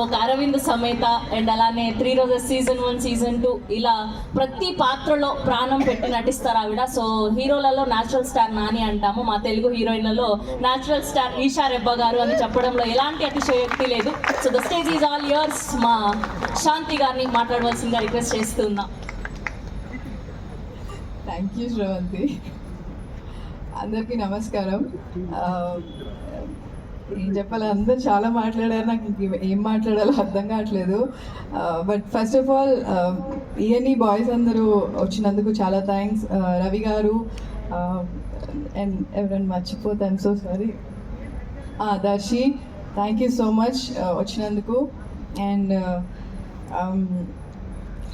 ఒక అరవింద్ సమేత అండ్ అలానే 3 roses season 1 season 2 ఇలా ప్రతి పాత్రలో ప్రాణం పెట్టి నటిస్తారు ఆవిడ. సో హీరోలలో న్యాచురల్ స్టార్ నాని అంటాము, మా తెలుగు హీరోయిన్లలో న్యాచురల్ స్టార్ ఈషా రెబ్బా గారు అని చెప్పడంలో ఎలాంటి అతిశయోక్తి లేదు. So the stage is all yours. మా శాంతి గారిని మాట్లాడవలసిందిగా రిక్వెస్ట్ చేస్తున్నా. Thank you Sravanthi. అందరికీ నమస్కారం. ఏం చెప్పాలి, అందరు చాలా మాట్లాడారు, నాకు ఏం మాట్లాడాలో అర్థం కావట్లేదు. But first of all ENE boys అందరూ వచ్చినందుకు చాలా థ్యాంక్స్. రవి గారు అండ్ ఎవరైనా మర్చిపోతే I'm so sorry. Darshi, thank you so much వచ్చినందుకు. And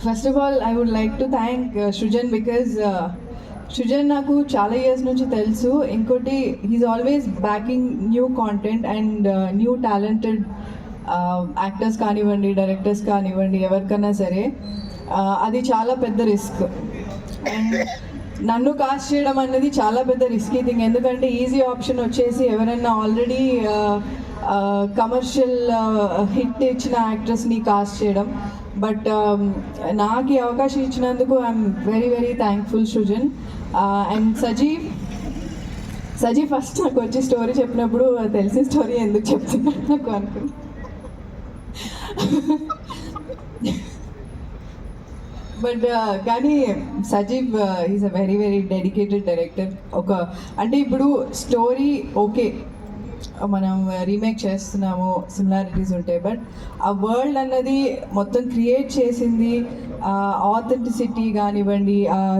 first of all I would like to thank Srujan because Srujan నాకు చాలా ఇయర్స్ నుంచి తెలుసు. ఇంకోటి he's always backing new content and new talented actors కానివ్వండి, డైరెక్టర్స్ కానివ్వండి, ఎవరికైనా సరే అది చాలా పెద్ద రిస్క్. అండ్ నన్ను కాస్ట్ చేయడం అనేది చాలా పెద్ద రిస్కీ థింగ్. ఎందుకంటే ఈజీ ఆప్షన్ వచ్చేసి ఎవరైనా ఆల్రెడీ కమర్షియల్ హిట్ ఇచ్చిన యాక్ట్రెస్ని కాస్ట్ చేయడం. బట్ నాకు ఈ అవకాశం ఇచ్చినందుకు I'm very very thankful Srujan. And సజీ first నాకు వచ్చి స్టోరీ చెప్పినప్పుడు తెలిసిన స్టోరీ ఎందుకు చెప్తున్నాను నాకు అనుకున్నా. బట్ కానీ Sajeev is a very very dedicated director. అంటే ఇప్పుడు స్టోరీ ఓకే, మనం రీమేక్ చేస్తున్నాము, సిమిలారిటీస్ ఉంటాయి, బట్ ఆ వరల్డ్ అన్నది మొత్తం క్రియేట్ చేసింది, ఆథెంటిసిటీ కానివ్వండి,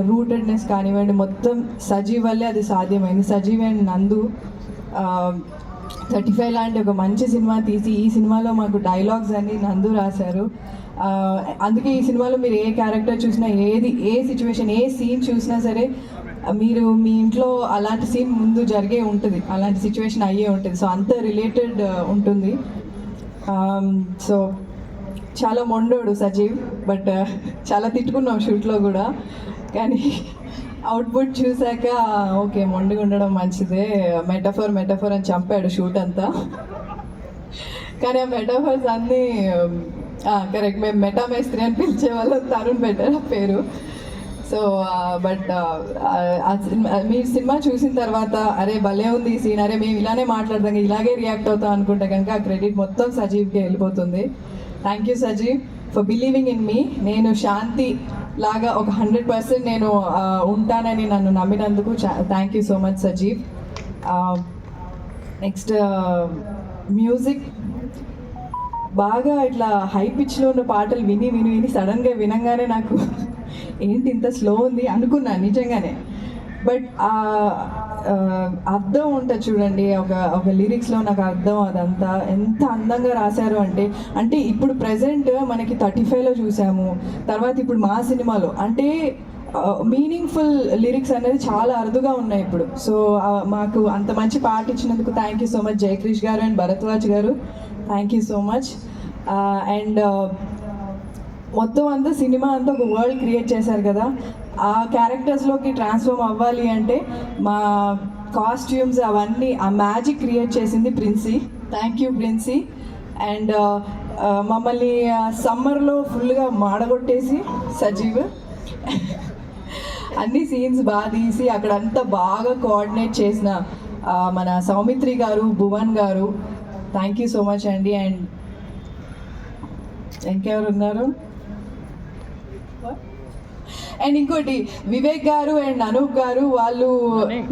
రూటెడ్నెస్ కానివ్వండి, మొత్తం సజీవ్ వల్లే అది సాధ్యమైంది. సజీవ్ అండ్ నందు 35 లాంటి ఒక మంచి సినిమా తీసి ఈ సినిమాలో మాకు డైలాగ్స్ అన్ని నందు రాశారు. అందుకే ఈ సినిమాలో మీరు ఏ క్యారెక్టర్ చూసినా, ఏ సిచ్యువేషన్, ఏ సీన్ చూసినా సరే మీరు మీ ఇంట్లో అలాంటి సీన్ ముందు జరిగే ఉంటుంది, అలాంటి సిచ్యువేషన్ అయ్యే ఉంటుంది. సో అంత రిలేటెడ్ ఉంటుంది. సో చాలా మొండోడు సజీవ్, బట్ చాలా తిట్టుకున్నాం షూట్లో కూడా. కానీ అవుట్పుట్ చూసాక ఓకే, మొండిగా ఉండడం మంచిదే, మెటఫర్ అని చంపాడు షూట్ అంతా. కానీ ఆ మెటఫర్స్ అన్నీ కరెక్ట్. మేము మెటామేస్త్రి అని పిలిచేవాళ్ళం, తరుణ్ పెట్టారు పేరు. సో బట్ మీరు సినిమా చూసిన తర్వాత అరే భలే ఉంది ఈ సీన్, అరే మేము ఇలానే మాట్లాడదాం, ఇలాగే రియాక్ట్ అవుతాం అనుకుంటే కనుక ఆ క్రెడిట్ మొత్తం సజీవ్కి వెళ్ళిపోతుంది. Thank you Sajeev for believing in me. నేను శాంతి లాగా ఒక 100% నేను ఉంటానని నన్ను నమ్మినందుకు thank you so much Sajeev. Next music బాగా ఇట్లా హై పిచ్లో ఉన్న పాటలు విని సడన్గా వినంగానే నాకు ఏంటి ఇంత స్లో ఉంది అనుకున్నాను నిజంగానే. బట్ అర్థం ఉంటుంది చూడండి, ఒక లిరిక్స్లో నాకు అర్థం, అదంతా ఎంత అందంగా రాశారు అంటే ఇప్పుడు ప్రజెంట్ మనకి 35లో చూసాము, తర్వాత ఇప్పుడు మా సినిమాలో అంటే మీనింగ్ఫుల్ లిరిక్స్ అనేది చాలా అరుదుగా ఉన్నాయి ఇప్పుడు. సో మాకు అంత మంచి పాట ఇచ్చినందుకు thank you so much Jaykrish గారు అండ్ భరద్వాజ్ గారు, thank you so much. And మొత్తం అంతా సినిమా అంతా ఒక వరల్డ్ క్రియేట్ చేశారు కదా, ఆ క్యారెక్టర్స్లోకి ట్రాన్స్ఫార్మ్ అవ్వాలి అంటే మా కాస్ట్యూమ్స్ అవన్నీ ఆ మ్యాజిక్ క్రియేట్ చేసింది Princy. Thank you Princy. And మమ్మల్ని సమ్మర్లో ఫుల్గా మాడగొట్టేసి సజీవ్ అన్ని సీన్స్ బాగా తీసి అక్కడంతా బాగా కోఆర్డినేట్ చేసిన మన సౌమిత్రి గారు, భువన్ గారు, థ్యాంక్ యూ సో మచ్ అండి. అండ్ ఇంకెవరు ఉన్నారు, అండ్ ఇంకోటి వివేక్ గారు అండ్ అనూప్ గారు, వాళ్ళు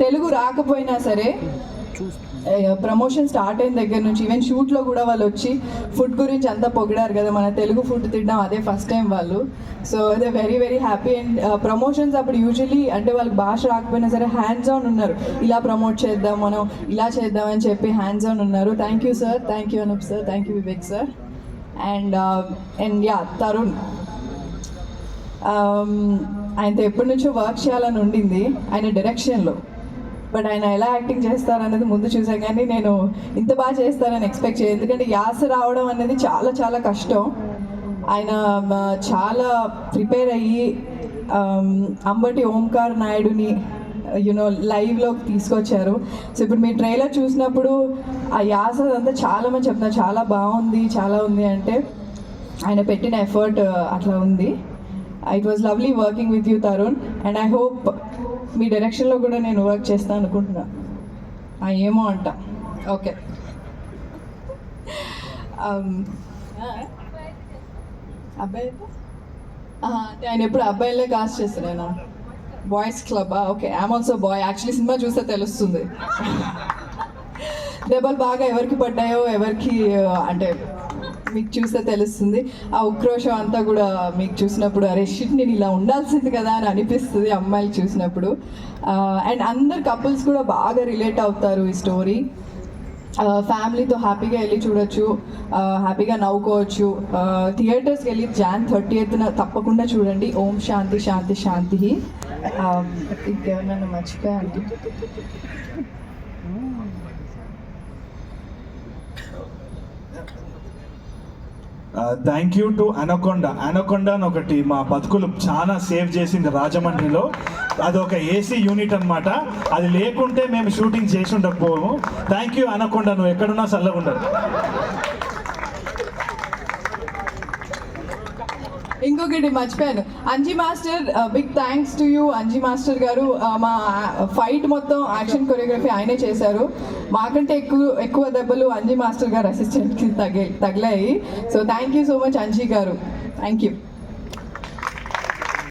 తెలుగు రాకపోయినా సరే ప్రమోషన్ స్టార్ట్ అయిన దగ్గర నుంచి ఈవెన్ షూట్లో కూడా వాళ్ళు వచ్చి ఫుడ్ గురించి అంతా పొగిడారు కదా, మన తెలుగు ఫుడ్ తినడం అదే ఫస్ట్ టైం వాళ్ళు. So they very very happy. And promotions అప్పుడు యూజువలీ అంటే వాళ్ళకి భాష రాకపోయినా సరే హ్యాండ్స్ ఆన్ ఉన్నారు, ఇలా ప్రమోట్ చేద్దాం, మనం ఇలా చేద్దాం అని చెప్పి హ్యాండ్స్ ఆన్ ఉన్నారు. Thank you sir, thank you Anoop sir, thank you Vivek sir. And yeah Tarun, ఆయనతో ఎప్పటి నుంచో వర్క్ చేయాలని ఉండింది ఆయన డైరెక్షన్లో. బట్ ఆయన ఎలా యాక్టింగ్ చేస్తారనేది ముందు చూసాం, కానీ నేను ఇంత బాగా చేస్తానని ఎక్స్పెక్ట్ చేయలేదు. ఎందుకంటే యాస రావడం అనేది చాలా చాలా కష్టం. ఆయన చాలా ప్రిపేర్ అయ్యి అంబటి ఓంకార్ నాయుడుని యునో లైవ్లోకి తీసుకొచ్చారు. సో ఇప్పుడు మీ ట్రైలర్ చూసినప్పుడు ఆ యాస అంతా చాలామంది చెప్తున్నారు చాలా బాగుంది, చాలా ఉంది అంటే ఆయన పెట్టిన ఎఫర్ట్ అట్లా ఉంది. It was lovely working with you Tarun, and I hope మీ డైరెక్షన్లో కూడా నేను వర్క్ చేస్తాను అనుకుంటున్నా. ఏమో అంట. ఓకే. అబ్బాయి అంటే ఆయన ఎప్పుడు అబ్బాయిలే కాస్ట్ చేస్తున్నాను. Boys club. Okay, I'm also boy. Actually cinema చూస్తే తెలుస్తుంది. దెబ్బలు బాగా ఎవరికి పడ్డాయో ఎవరికి అంటే మీకు చూస్తే తెలుస్తుంది. ఆ ఉక్రోషం అంతా కూడా మీకు చూసినప్పుడు అరే షిట్ నేను ఇలా ఉండాల్సింది కదా అని అనిపిస్తుంది అమ్మాయిలు చూసినప్పుడు. అండ్ అందరు కపుల్స్ కూడా బాగా రిలేట్ అవుతారు ఈ స్టోరీ. ఫ్యామిలీతో హ్యాపీగా వెళ్ళి చూడొచ్చు, హ్యాపీగా నవ్వుకోవచ్చు. థియేటర్స్కి వెళ్ళి Jan 30th తప్పకుండా చూడండి. ఓం శాంతి శాంతి శాంతి. ఇంకేమన్నా మర్చిపోయాను. Thank you to anaconda. Anaconda అని ఒకటి మా బతుకులు చాలా సేవ్ చేసింది రాజమండ్రిలో. అది ఒక ఏసీ యూనిట్ అన్నమాట. అది లేకుంటే మేము షూటింగ్ చేసి ఉండకపోము. థ్యాంక్ యూ అనకొండ, నువ్వు ఎక్కడున్నా చల్లగా ఉండదు. ఇంకొకటి మర్చిపోయాను, Anji master, big thanks to you Anji master గారు. మా ఫైట్ మొత్తం యాక్షన్ కొరియోగ్రఫీ ఆయనే చేశారు. మాకంటే ఎక్కువ దెబ్బలు అంజీ మాస్టర్ గారు అసిస్టెంట్కి తగిలాయి. So thank you so much Anji గారు. Thank you.